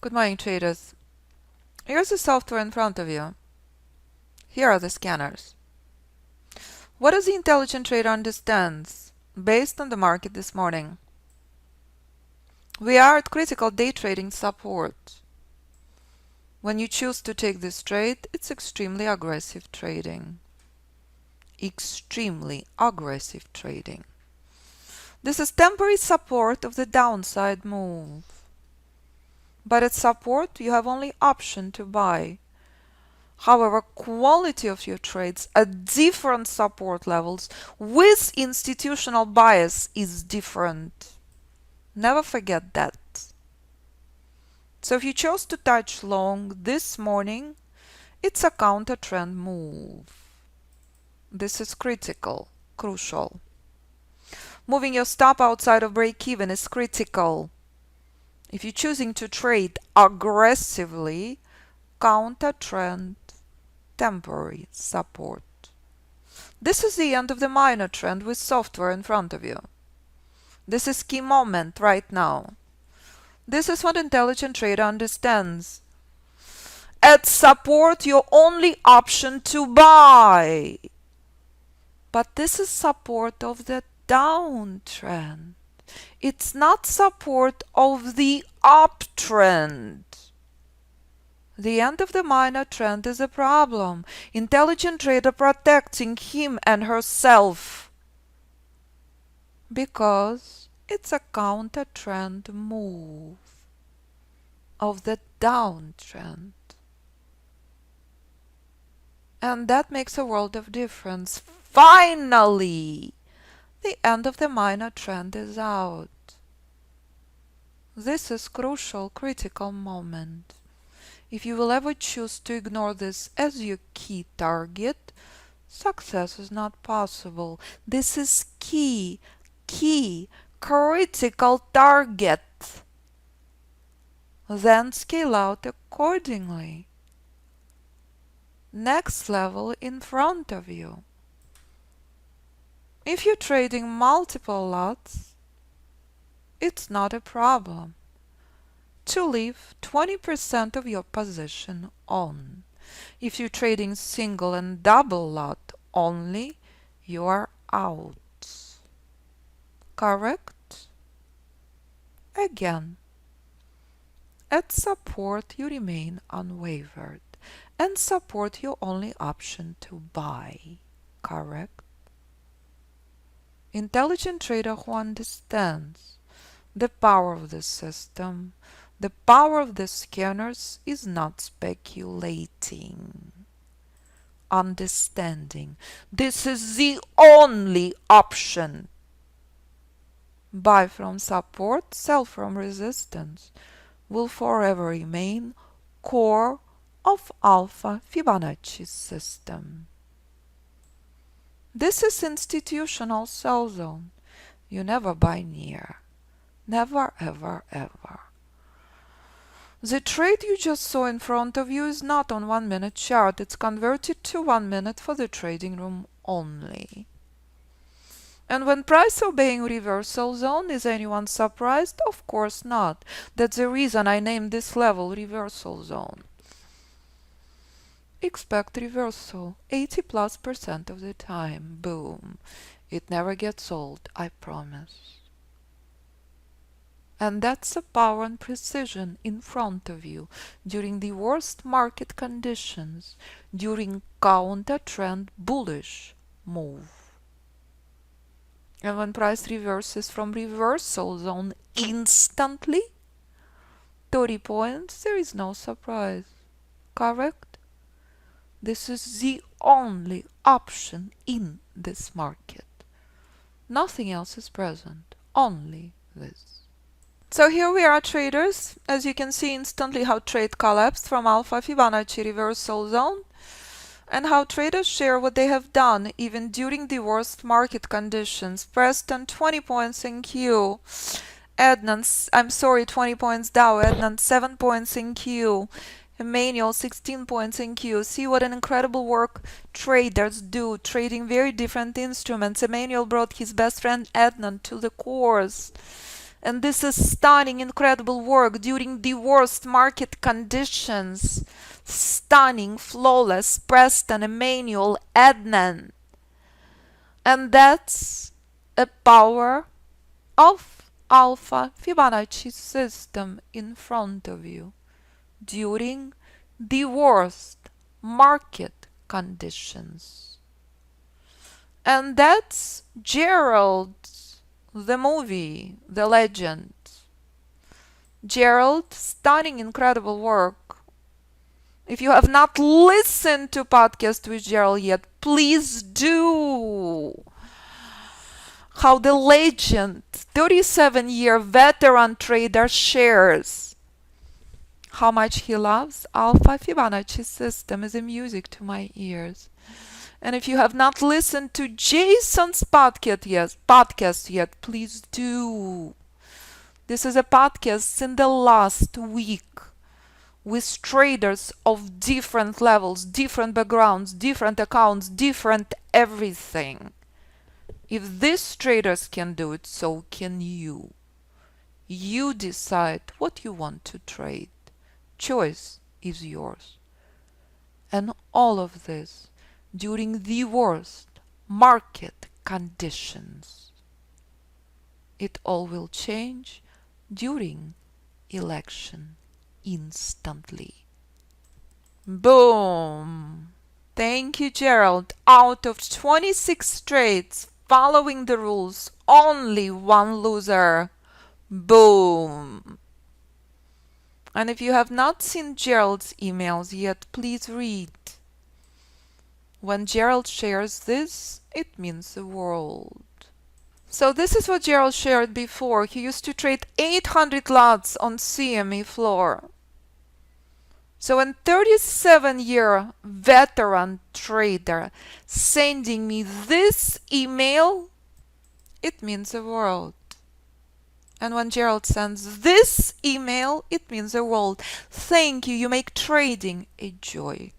Good morning, traders. Here's the software in front of you. Here are the scanners. What does the intelligent trader understands based on the market this morning? We are at critical day trading support. When you choose to take this trade, it's extremely aggressive trading. Extremely aggressive trading. This is temporary support of the downside move. But at support, you have only option to buy. However, quality of your trades at different support levels with institutional bias is different. Never forget that. So if you chose to touch long this morning, it's a counter trend move. This is critical, crucial. Moving your stop outside of break-even is critical. If you're choosing to trade aggressively, counter trend, temporary support. This is the end of the minor trend with software in front of you. This is key moment right now. This is what intelligent trader understands. At support, your only option to buy. But this is support of the downtrend. It's not support of the uptrend. The end of the minor trend is a problem. Intelligent trader protecting him and herself because it's a counter trend move of the downtrend. And that makes a world of difference. Finally, the end of the minor trend is out. This is crucial, critical moment. If you will ever choose to ignore this as your key target, success is not possible. This is key, critical target. Then scale out accordingly. Next level in front of you. If you're trading multiple lots, it's not a problem to leave 20% of your position on. If you're trading single and double lot only, you are out. Correct? Again, at support you remain unwavered, and support your only option to buy. Correct? Intelligent trader who understands the power of the system, the power of the scanners is not speculating. Understanding. This is the only option. Buy from support, sell from resistance will forever remain core of Alpha Fibonacci system. This is institutional sell zone. You never buy near. Never, ever, ever. The trade you just saw in front of you is not on 1 minute chart. It's converted to 1 minute for the trading room only. And when price obeying reversal zone, is anyone surprised? Of course not. That's the reason I named this level reversal zone. Expect reversal 80+% of the time. Boom. It never gets old, I promise. And that's the power and precision in front of you during the worst market conditions, during counter trend bullish move. And when price reverses from reversal zone instantly, 30 points, there is no surprise. Correct? This is the only option in this market. Nothing else is present, only this. So here we are, traders. As you can see instantly how trade collapsed from Alpha Fibonacci reversal zone, and how traders share what they have done even during the worst market conditions. Preston 20 points in Q. Adnan, 20 points Dow. Adnan 7 points in Q. Emmanuel, 16 points in Q. See what an incredible work traders do, trading very different instruments. Emmanuel brought his best friend Ednan to the course. And this is stunning, incredible work during the worst market conditions. Stunning, flawless, Preston, Emmanuel, Ednan. And that's a power of Alpha Fibonacci system in front of you during the worst market conditions. And that's Gerald, the movie, the legend. Gerald, stunning, incredible work. If you have not listened to podcast with Gerald yet, please do. How the legend, 37-year veteran trader, shares how much he loves Alpha Fibonacci system is a music to my ears. And if you have not listened to Jason's podcast yet, please do. This is a podcast in the last week with traders of different levels, different backgrounds, different accounts, different everything. If these traders can do it, so can you. You decide what you want to trade. Choice is yours. And all of this during the worst market conditions. It all will change during election instantly. Boom! Thank you, Gerald. Out of 26 trades following the rules, only one loser. Boom! And if you have not seen Gerald's emails yet, please read. When Gerald shares this, it means the world. So this is what Gerald shared before. He used to trade 800 lots on CME floor. So a 37-year veteran trader sending me this email, it means the world. And when Gerald sends this email, it means the world. Thank you, you make trading a joy.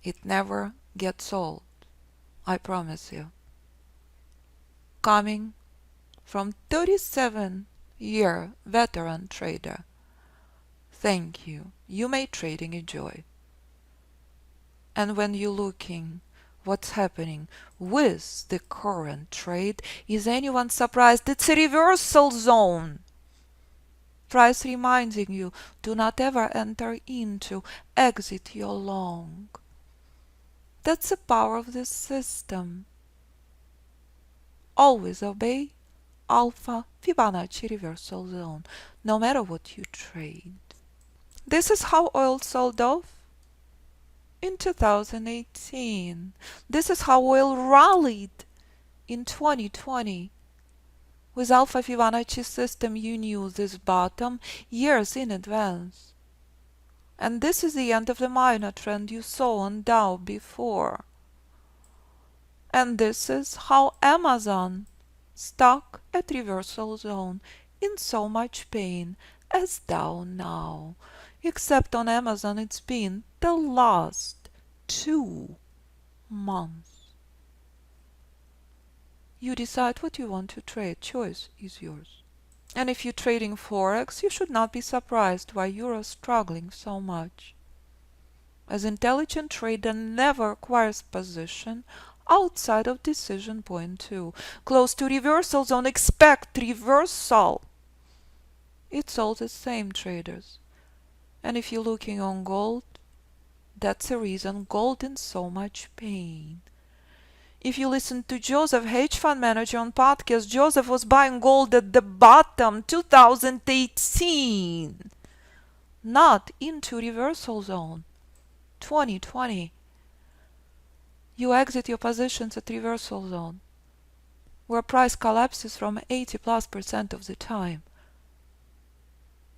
It never gets old, I promise you. Coming from 37-year veteran trader, thank you, you make trading a joy. And when you're looking what's happening with the current trade, is anyone surprised? It's a reversal zone. Price reminding you, do not ever enter into, exit your long. That's the power of this system. Always obey Alpha Fibonacci reversal zone, no matter what you trade. This is how oil sold off in 2018. This is how oil rallied in 2020. With Alpha Fibonacci system, you knew this bottom years in advance. And this is the end of the minor trend you saw on Dow before. And this is how Amazon stuck at reversal zone in so much pain as Dow now. Except on Amazon it's been the last 2 months. You decide what you want to trade. Choice is yours. And if you're trading Forex, you should not be surprised why you're struggling so much. As intelligent trader never acquires position outside of decision point 2. Close to reversal zone, expect reversal. It's all the same, traders. And if you're looking on gold, that's the reason gold in so much pain. If you listen to Joseph, hedge fund manager on podcast, Joseph was buying gold at the bottom 2018. Not into reversal zone 2020. You exit your positions at reversal zone, where price collapses from 80+% of the time.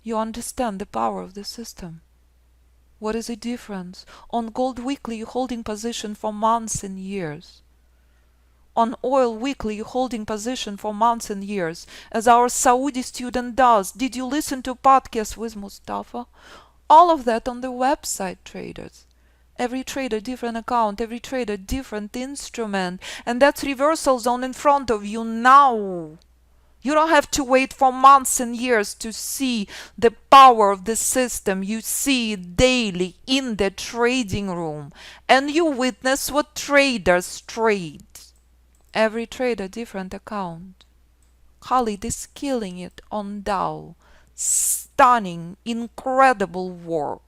You understand the power of the system. What is the difference? On gold weekly, you're holding position for months and years. On oil weekly, you're holding position for months and years, as our Saudi student does. Did you listen to podcast with Mustafa? All of that on the website, traders. Every trader different account, every trader different instrument, and that's reversal zone in front of you now. You don't have to wait for months and years to see the power of the system. You see it daily in the trading room, and you witness what traders trade. Every trader different account. Khalid is killing it on Dow. Stunning, incredible work.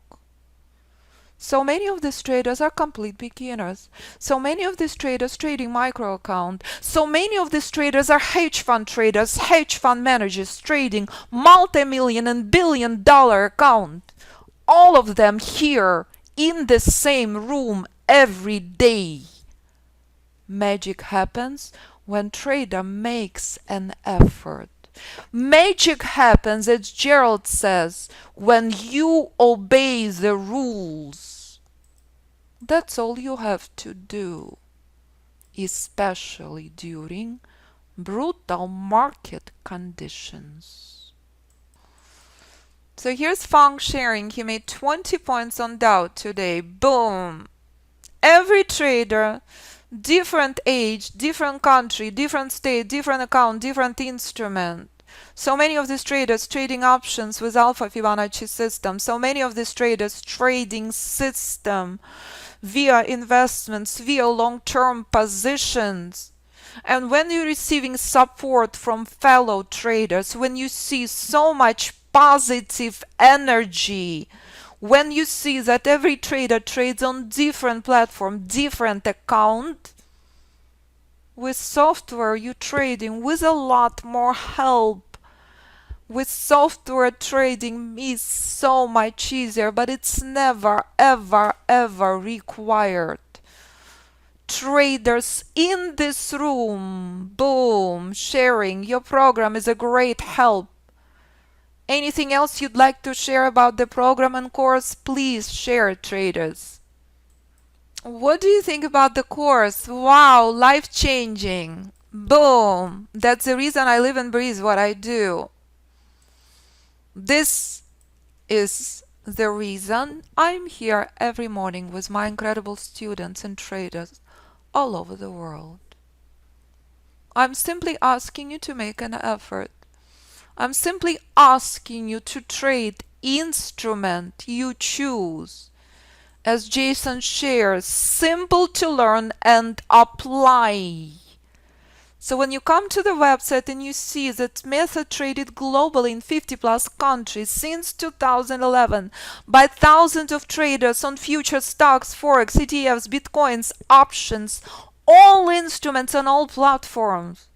So many of these traders are complete beginners. So many of these traders trading micro account. So many of these traders are hedge fund traders, hedge fund managers trading multi-million and billion-dollar account. All of them here in the same room every day. Magic happens when trader makes an effort. Magic happens, as Gerald says, when you obey the rules. That's all you have to do, especially during brutal market conditions. So here's Fang sharing. He made 20 points on Dow today. Boom! Every trader, different age, different country, different state, different account, different instrument. So many of these traders trading options with Alpha Fibonacci System. So many of these traders trading system via investments, via long-term positions. And when you're receiving support from fellow traders, when you see so much positive energy, when you see that every trader trades on different platform, different account, with software you're trading with a lot more help. With software trading is so much easier, but it's never, ever, ever required. Traders in this room, boom, sharing your program is a great help. Anything else you'd like to share about the program and course? Please share, traders. What do you think about the course? Wow, life-changing. Boom. That's the reason I live and breathe what I do. This is the reason I'm here every morning with my incredible students and traders all over the world. I'm simply asking you to make an effort. I'm simply asking you to trade instrument you choose. As Jason shares, simple to learn and apply. So when you come to the website and you see that method traded globally in 50 plus countries since 2011 by thousands of traders on futures, stocks, Forex, ETFs, Bitcoins, options, all instruments on all platforms.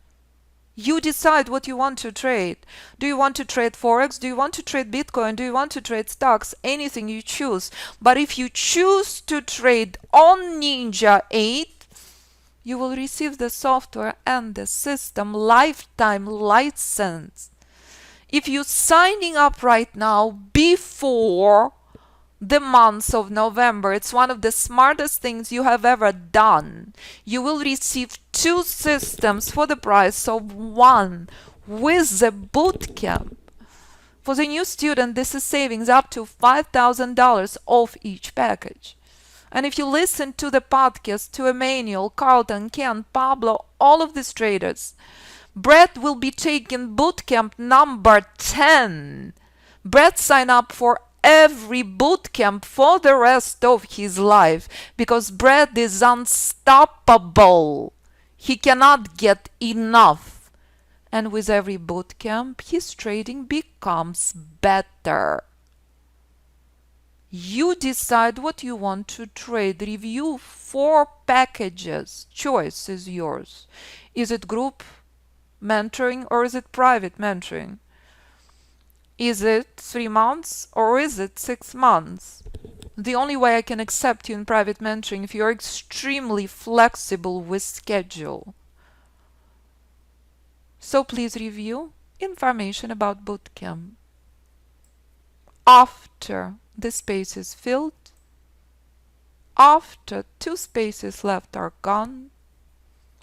You decide what you want to trade. Do you want to trade Forex? Do you want to trade Bitcoin? Do you want to trade stocks? Anything you choose. But if you choose to trade on Ninja 8, you will receive the software and the system lifetime license. If you're signing up right now before the month of November, it's one of the smartest things you have ever done. You will receive 2 systems for the price of 1 with the bootcamp. For the new student, this is savings up to $5,000 off each package. And if you listen to the podcast, to Emmanuel, Carlton, Ken, Pablo, all of these traders, Brett will be taking bootcamp number 10. Brett signed up for every bootcamp for the rest of his life because Brett is unstoppable. He cannot get enough. And with every bootcamp, his trading becomes better. You decide what you want to trade. Review 4 packages. Choice is yours. Is it group mentoring or is it private mentoring? Is it 3 months or is it 6 months? The only way I can accept you in private mentoring if you're extremely flexible with schedule. So please review information about bootcamp. After the space is filled, after 2 spaces left are gone,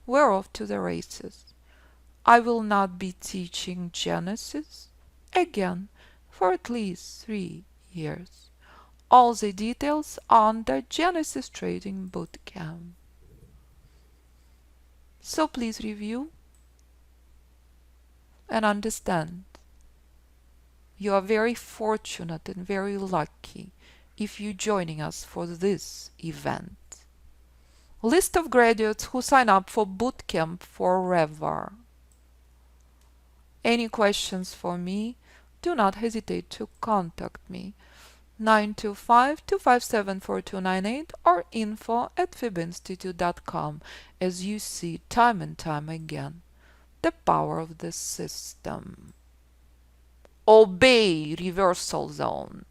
we're off to the races. I will not be teaching Genesis again for at least 3 years. All the details on the Genesis Trading Bootcamp. So please review and understand. You are very fortunate and very lucky if you're joining us for this event. List of graduates who sign up for Bootcamp forever. Any questions for me? Do not hesitate to contact me. 925-257-4298 or info@fibinstitute.com. As you see time and time again, the power of the system. Obey reversal zone.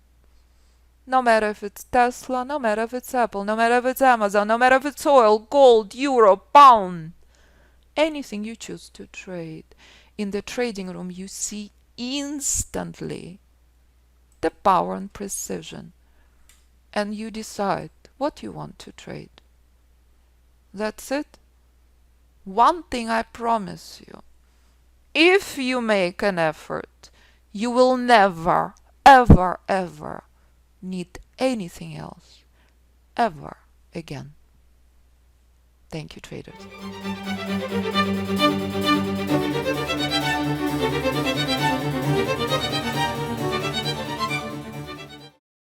No matter if it's Tesla, no matter if it's Apple, no matter if it's Amazon, no matter if it's oil, gold, euro, pound, anything you choose to trade. In the trading room, you see instantly the power and precision, and you decide what you want to trade. That's it. One thing I promise you, if you make an effort, you will never, ever, ever need anything else ever again. Thank you, traders.